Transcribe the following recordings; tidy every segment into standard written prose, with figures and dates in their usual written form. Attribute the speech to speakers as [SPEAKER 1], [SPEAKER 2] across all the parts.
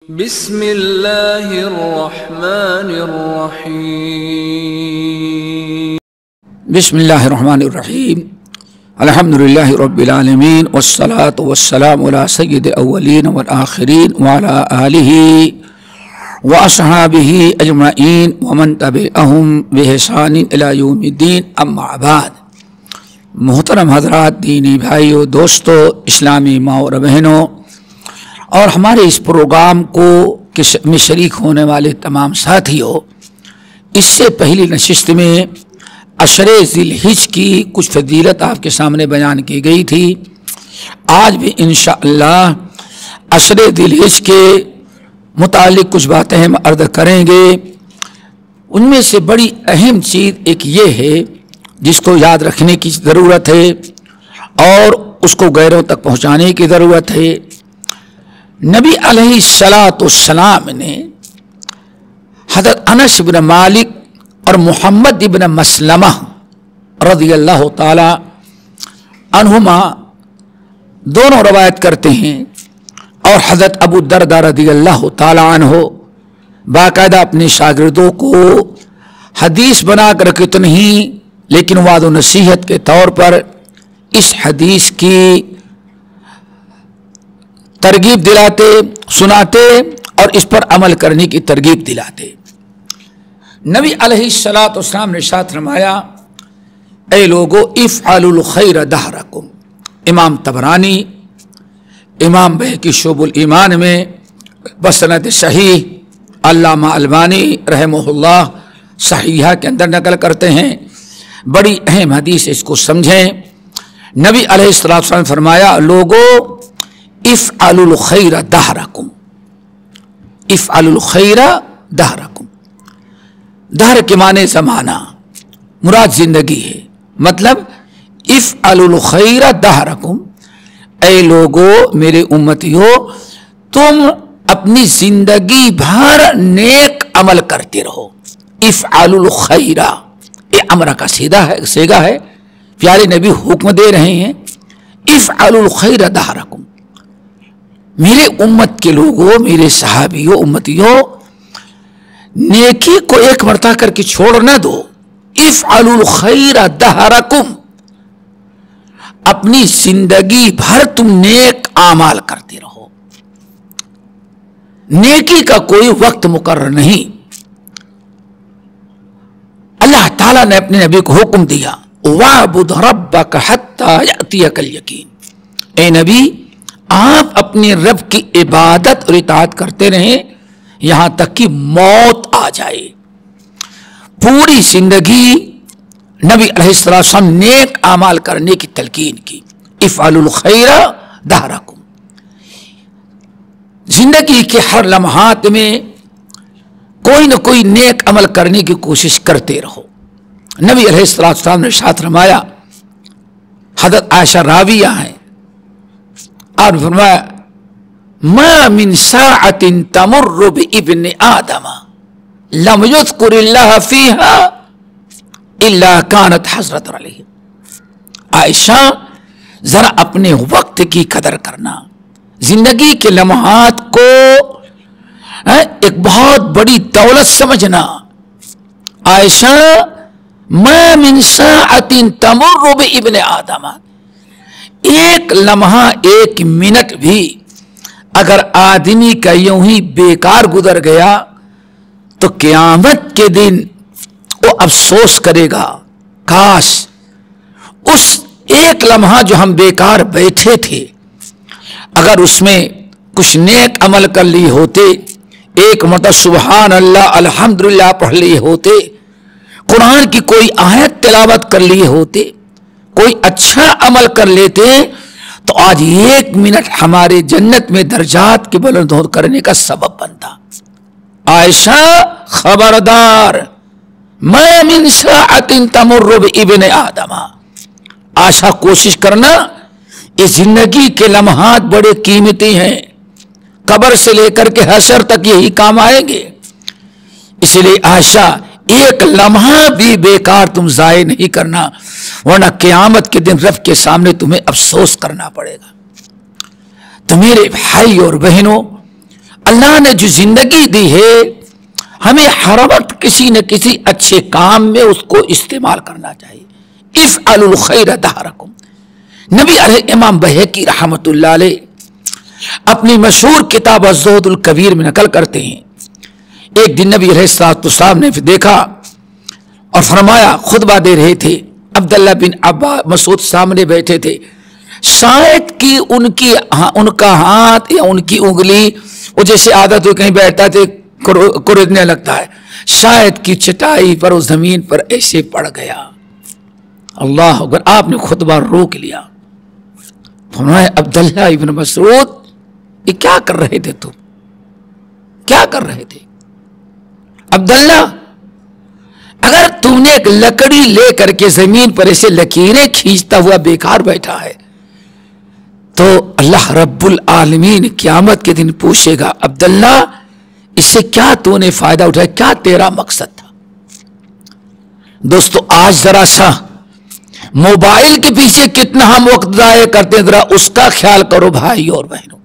[SPEAKER 1] بسم اللہ الرحمن الرحیم
[SPEAKER 2] بسم اللہ الرحمن الرحیم الحمدللہ رب العالمین والصلاة والسلام علی سید الاولین والآخرین وعلی آلہ واصحابہ اجمعین ومن تبعہم بإحسان الی یوم الدین اما بعد۔ محترم حضرات، دینی بھائیو، دوستو، اسلامی ماں اور بہنوں، اور ہمارے اس پروگرام کو میں شریک ہونے والے تمام ساتھیوں، اس سے پہلی نشست میں عشر ذی الحجہ کی کچھ فضیلت آپ کے سامنے بیان کی گئی تھی۔ آج بھی انشاءاللہ عشر ذی الحجہ کے متعلق کچھ باتیں ہم عرض کریں گے۔ ان میں سے بڑی اہم چیز ایک یہ ہے جس کو یاد رکھنے کی ضرورت ہے اور اس کو غیروں تک پہنچانے کی ضرورت ہے۔ نبی علیہ السلام نے حضرت انس بن مالک اور محمد بن مسلمہ رضی اللہ تعالی عنہما دونوں روایت کرتے ہیں، اور حضرت ابو الدرداء رضی اللہ تعالی عنہ باقاعدہ اپنے شاگردوں کو حدیث بنا کر کے تو نہیں، لیکن وعظ و نصیحت کے طور پر اس حدیث کی ترغیب دلاتے، سناتے اور اس پر عمل کرنے کی ترغیب دلاتے۔ نبی علیہ السلام نے ارشاد فرمایا، اے لوگو افعلوا الخیر دہرکم۔ امام طبرانی، امام بہقی شعب الایمان میں بسند صحیح، علامہ البانی رحمہ اللہ صحیحہ کے اندر نقل کرتے ہیں۔ بڑی اہم حدیث، اس کو سمجھیں۔ نبی علیہ السلام نے فرمایا، لوگو افعلوا الخیر دہرکم، افعلوا الخیر دہرکم۔ دہر کے معنی زمانہ، مراد زندگی ہے۔ مطلب افعلوا الخیر دہرکم، اے لوگو، میرے امتیو، تم اپنی زندگی بھر نیک عمل کرتے رہو۔ افعلوا الخیر، یہ امر کا سیغہ ہے، پیارے نبی حکم دے رہے ہیں، افعلوا الخیر دہرکم، میرے امت کے لوگوں، میرے صحابیوں، امتیوں، نیکی کو ایک مرتبہ کر کے چھوڑ نہ دو۔ افعلوا الخیر دہرکم، اپنی زندگی بھر تم نیک اعمال کرتے رہو۔ نیکی کا کوئی وقت مقرر نہیں۔ اللہ تعالیٰ نے اپنے نبی کو حکم دیا، وَاعْبُدْ رَبَّكَ حَتَّى يَأْتِيَكَ الْيَقِينُ، اے نبی، آپ اپنے رب کی عبادت اور اطاعت کرتے رہیں یہاں تک کہ موت آ جائے۔ پوری زندگی نبی علیہ السلام نیک اعمال کرنے کی تلقین کی۔ افعلوا الخیر دہرکم، زندگی کے ہر لمحات میں کوئی نہ کوئی نیک عمل کرنے کی کوشش کرتے رہو۔ نبی علیہ السلام نے ارشاد فرمایا، حضرت عائشہ راویہ ہیں، اور فرمایا، ما من ساعت تمر بابن آدم لم یذکر اللہ فیہا الا کانت حسرۃ علیہ۔ عائشہ، ذرا اپنے وقت کی قدر کرنا، زندگی کے لمحات کو ایک بہت بڑی دولت سمجھنا۔ عائشہ، ما من ساعت تمر بابن آدم، ایک لمحہ، ایک منٹ بھی اگر آدمی کا یوں ہی بیکار گزر گیا تو قیامت کے دن وہ افسوس کرے گا، کاش اس ایک لمحہ جو ہم بیکار بیٹھے تھے، اگر اس میں کچھ نیک عمل کر لیے ہوتے، ایک مرتبہ سبحان اللہ الحمدللہ پڑھ لیے ہوتے، قرآن کی کوئی آیت تلاوت کر لیے ہوتے، کوئی اچھا عمل کر لیتے، تو آج ایک منٹ ہمارے جنت میں درجات کے بلند کرنے کا سبب بنتا۔ عائشہ، خبردار، ما من ساعت تمر بابن آدم۔ عائشہ، کوشش کرنا، اس زندگی کے لمحات بڑے قیمتی ہیں، قبر سے لے کر کے حشر تک یہی کام آئیں گے۔ اس لیے عائشہ، ایک لمحہ بھی بیکار تم ضائع نہیں کرنا، ورنہ قیامت کے دن رب کے سامنے تمہیں افسوس کرنا پڑے گا۔ تو میرے بھائی اور بہنوں، اللہ نے جو زندگی دی ہے ہمیں ہر وقت کسی نہ کسی اچھے کام میں اس کو استعمال کرنا چاہیے. افعلوا الخیر دہرکم. نبی علیہ امام بہقی رحمۃ اللہ علیہ اپنی مشہور کتاب الزہد الکبیر میں نقل کرتے ہیں. ایک دن نبی علیہ الصلوۃ والسلام نے دیکھا اور فرمایا, خطبہ دے رہے تھے, عبداللہ بن عباس مسعود سامنے بیٹھے تھے. شاید کہ ان کا ہاتھ یا ان کی انگلی, وہ جیسے عادت ہو کہیں بیٹھتا تھے کردنے لگتا ہے, شاید کہ چٹائی پر اس زمین پر ایسے پڑ گیا. اللہ اکبر. آپ نے خطبہ روک لیا. فرمایا عبداللہ ابن مسعود یہ کیا کر رہے تھے, تم کیا کر رہے تھے؟ عبداللہ اگر تم نے ایک لکڑی لے کر کے زمین پر ایسے لکیریں کھینچتا ہوا بیکار بیٹھا ہے تو اللہ رب العالمین قیامت کے دن پوچھے گا, عبداللہ اس سے کیا تو نے فائدہ اٹھایا, کیا تیرا مقصد تھا؟ دوستو آج ذرا سا موبائل کے پیچھے کتنا ہم وقت ضائع کرتے ہیں, ذرا اس کا خیال کرو بھائی اور بہنوں.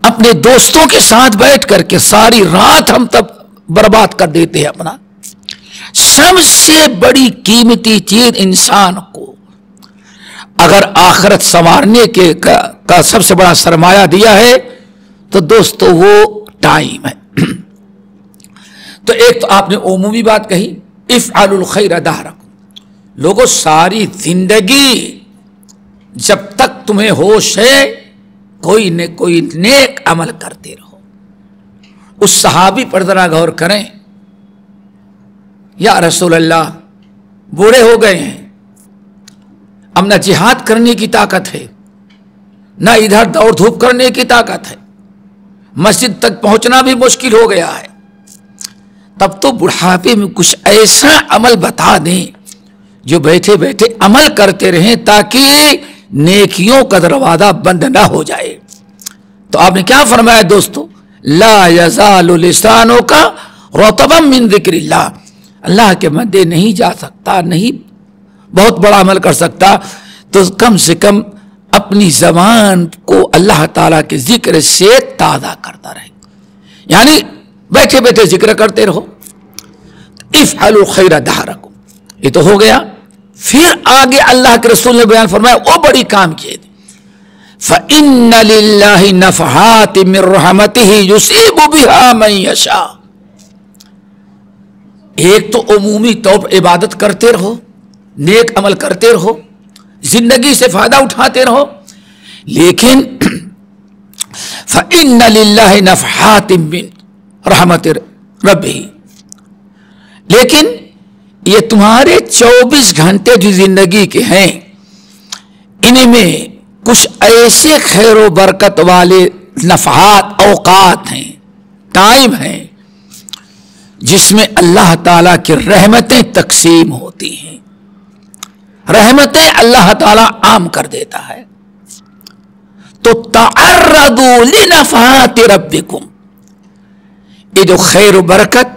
[SPEAKER 2] اپنے دوستوں کے ساتھ بیٹھ کر کے ساری رات ہم تب برباد کر دیتے ہیں اپنا. سب سے بڑی قیمتی چیز انسان کو اگر آخرت سنوارنے کے کا سب سے بڑا سرمایہ دیا ہے تو دوستو وہ ٹائم ہے. تو ایک تو آپ نے عمومی بات کہی, افعلوا الخیر دہرکم. لوگوں ساری زندگی جب تک تمہیں ہوش ہے کوئی نہ کوئی نیک عمل کرتے رہو. اس صحابی پر ذرا غور کریں, یا رسول اللہ بوڑھے ہو گئے ہیں, اب نہ جہاد کرنے کی طاقت ہے, نہ ادھر دوڑ دھوپ کرنے کی طاقت ہے, مسجد تک پہنچنا بھی مشکل ہو گیا ہے. تب تو بڑھاپے میں کچھ ایسا عمل بتا دیں جو بیٹھے بیٹھے عمل کرتے رہیں تاکہ نیکیوں کا دروازہ بند نہ ہو جائے. تو آپ نے کیا فرمایا دوستو, لا یزال لسانک رطبا من ذکر اللہ. اللہ کے بندے نہیں جا سکتا, نہیں بہت بڑا عمل کر سکتا, تو کم سے کم اپنی زبان کو اللہ تعالیٰ کے ذکر سے تازہ کرتا رہے, یعنی بیٹھے بیٹھے ذکر کرتے رہو. افعلوا الخیر دہرکم. یہ تو ہو گیا. پھر آگے اللہ کے رسول نے بیان فرمایا وہ بڑی کام کیے تھے, فَإِنَّ لِلَّهِ نَفْحَاتٍ مِّن رَحْمَتِهِ يُصِيبُ بِهَا مَن يَشَاءُ. ایک تو عمومی طور پر عبادت کرتے رہو, نیک عمل کرتے رہو, زندگی سے فائدہ اٹھاتے رہو, لیکن فَإِنَّ لِلَّهِ نَفْحَاتٍ مِّن رَحْمَتِ رَبِّهِ. لیکن یہ تمہارے 24 گھنٹے جو زندگی کے ہیں انہیں میں کچھ ایسے خیر و برکت والے نفحات اوقات ہیں, ٹائم ہیں جس میں اللہ تعالیٰ کی رحمتیں تقسیم ہوتی ہیں. رحمتیں اللہ تعالیٰ عام کر دیتا ہے. تو تعرضوا لنفحات ربکم, یہ جو خیر و برکت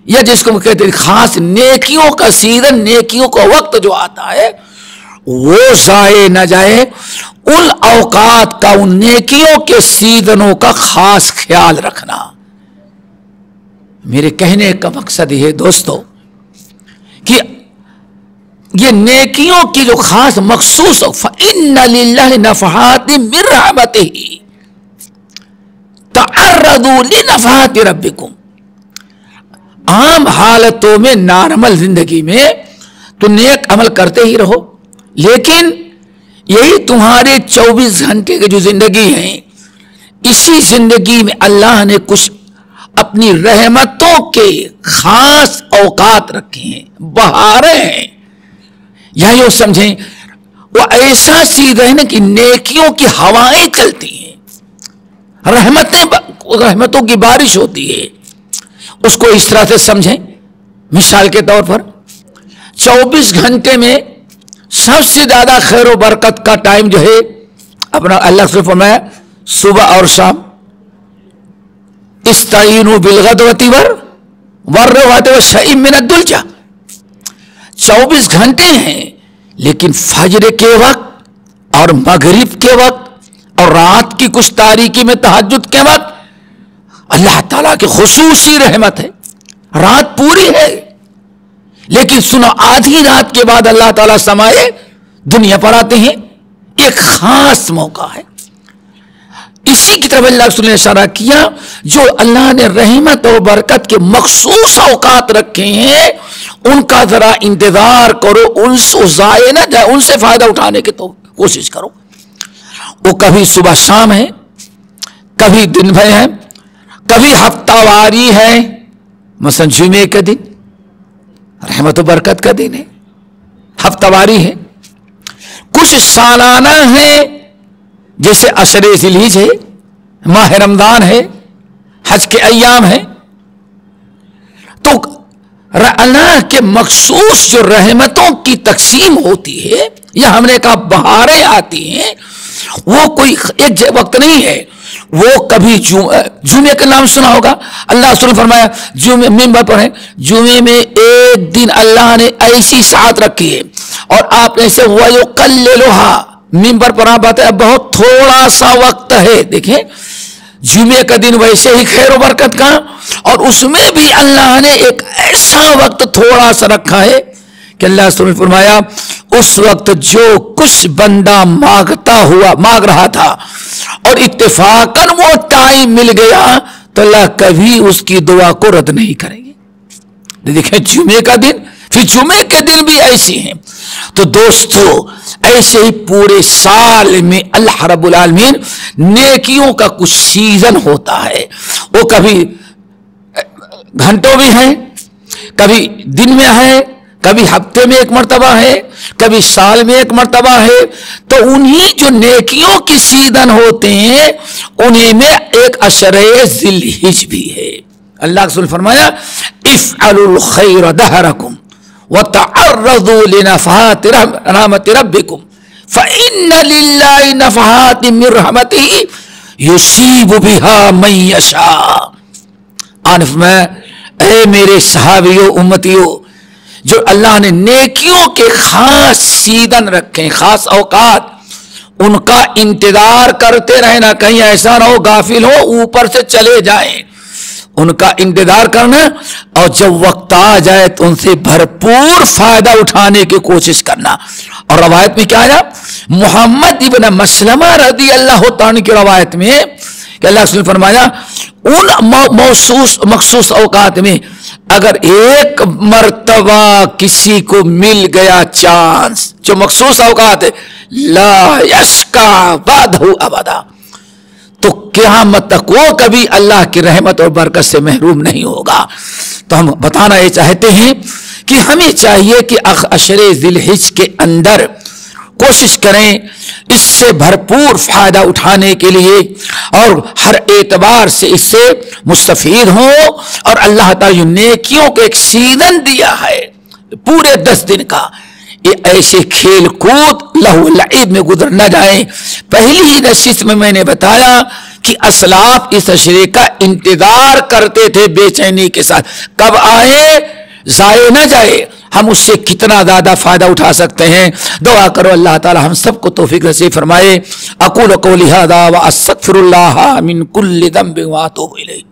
[SPEAKER 2] یا جس کو کہتے ہیں خاص نیکیوں کا سیزن, نیکیوں کا وقت جو آتا ہے وہ ضائع نہ جائے, ان اوقات کا, ان نیکیوں کے سیزنوں کا خاص خیال رکھنا. میرے کہنے کا مقصد یہ ہے دوستو کہ یہ نیکیوں کی جو خاص مخصوص ہو, فَإِنَّ لِلَّهِ نَفْحَاتٍ مِّن رَحْمَتِهِ تَعَرَّضُوا لِنَفْحَاتِ رَبِّكُمْ. عام حالتوں میں نارمل زندگی میں تو نیک عمل کرتے ہی رہو, لیکن یہی تمہارے 24 گھنٹے کی جو زندگی ہے اسی زندگی میں اللہ نے کچھ اپنی رحمتوں کے خاص اوقات رکھے ہیں, بہاریں ہیں, یا یوں سمجھیں وہ ایسا چیز ہے نا کہ نیکیوں کی ہوائیں چلتی ہیں, رحمتوں کی بارش ہوتی ہے. اس کو اس طرح سے سمجھیں, مثال کے طور پر 24 گھنٹے میں سب سے زیادہ خیر و برکت کا ٹائم جو ہے اپنا اللہ سے فرمایا صبح اور شام, استعینوا بالغدوۃ والرواۃ وشیء من الدلجہ. 24 گھنٹے ہیں لیکن فجر کے وقت اور مغرب کے وقت اور رات کی کچھ تاریکی میں تہجد کے وقت اللہ تعالیٰ کی خصوصی رحمت ہے. رات پوری ہے لیکن سنو آدھی رات کے بعد اللہ تعالیٰ سمائے دنیا پر آتے ہیں. ایک خاص موقع ہے. اسی کی طرف اللہ رسول نے اشارہ کیا جو اللہ نے رحمت اور برکت کے مخصوص اوقات رکھے ہیں ان کا ذرا انتظار کرو, ان سے ضائع نہ جائے, ان سے فائدہ اٹھانے کی تو کوشش کرو. وہ کبھی صبح شام ہے, کبھی دن بھر ہے, کبھی ہفتہ واری ہے. مثلا جمعے کا دن رحمت و برکت کا دن ہے, ہفتہ واری ہے. کچھ سالانہ ہے جیسے عشر ذی الحجہ ہے, ماہ رمضان ہے, حج کے ایام ہے. تو اللہ کے مخصوص جو رحمتوں کی تقسیم ہوتی ہے یا ہم نے کہا بہاریں آتی ہیں, وہ کوئی ایک وقت نہیں ہے. وہ کبھی جمعے کا نام سنا ہوگا, اللہ رسول نے فرمایا جمعے منبر پر ہے, جمعے میں ایک دن اللہ نے ایسی ساعت رکھی ہے اور آپ نے سے وَيُقَلِّلُهَا منبر پر آپ بتایا بہت تھوڑا سا وقت ہے. دیکھیں جمعے کا دن ویسے ہی خیر و برکت کا, اور اس میں بھی اللہ نے ایک ایسا وقت تھوڑا سا رکھا ہے کہ اللہ رسول نے فرمایا اس وقت جو کچھ بندہ مانگ رہا تھا اور اتفاقاً وہ ٹائم مل گیا تو اللہ کبھی اس کی دعا کو رد نہیں کریں گے. دیکھیں جمعے کا دن, پھر جمعے کے دن بھی ایسی ہیں. تو دوستو ایسے ہی پورے سال میں اللہ رب العالمین نیکیوں کا کچھ سیزن ہوتا ہے. وہ کبھی گھنٹوں بھی ہیں, کبھی دن میں ہے, کبھی ہفتے میں ایک مرتبہ ہے, کبھی سال میں ایک مرتبہ ہے. تو انہی جو نیکیوں کی سیزن ہوتے ہیں انہی میں ایک عشر ذی الحجہ بھی ہے. اللہ رسول فرمایا افعلوا الخیر دہرکم وتعرضوا لنفحات رحمت ربکم فإن للہ نفحات من رحمتہ یصیب بها من یشاء. آنف میں اے میرے صحابیوں امتیوں, جو اللہ نے نیکیوں کے خاص سیزن رکھے, خاص اوقات, ان کا انتظار کرتے رہنا, کہیں ایسا نہ ہو غافل ہو اوپر سے چلے جائیں. ان کا انتظار کرنا اور جب وقت آ جائے تو ان سے بھرپور فائدہ اٹھانے کی کوشش کرنا. اور روایت میں کیا آیا, محمد ابن مسلمہ رضی اللہ تعالیٰ کی روایت میں کہ اللہ رسول نے فرمایا ان مخصوص اوقات میں اگر ایک مرتبہ کسی کو مل گیا چانس, جو مخصوص اوقات ہے, لا یشکا بعدہ ابدا, تو قیامت تک وہ کبھی اللہ کی رحمت اور برکت سے محروم نہیں ہوگا. تو ہم بتانا یہ چاہتے ہیں کہ ہمیں چاہیے کہ عشر ذی الحجہ کے اندر کوشش کریں اس سے بھرپور فائدہ اٹھانے کے لیے اور ہر اعتبار سے اس سے مستفید ہوں. اور اللہ تعالیٰ نیکیوں کو ایک سیزن دیا ہے پورے 10 دن کا, یہ ایسے کھیل کود لہو لعب میں گزر نہ جائیں. پہلی ہی نشست میں میں نے بتایا کہ اسلاف اس عشرے کا انتظار کرتے تھے بے چینی کے ساتھ, کب آئے, ضائع نہ جائے. ہم اس سے کتنا زیادہ فائدہ اٹھا سکتے ہیں. دعا کرو اللہ تعالی ہم سب کو توفیق نصیب فرمائے. اقول قولی ھذا واستغفر اللہ من کل ذنب واتوب الیہ.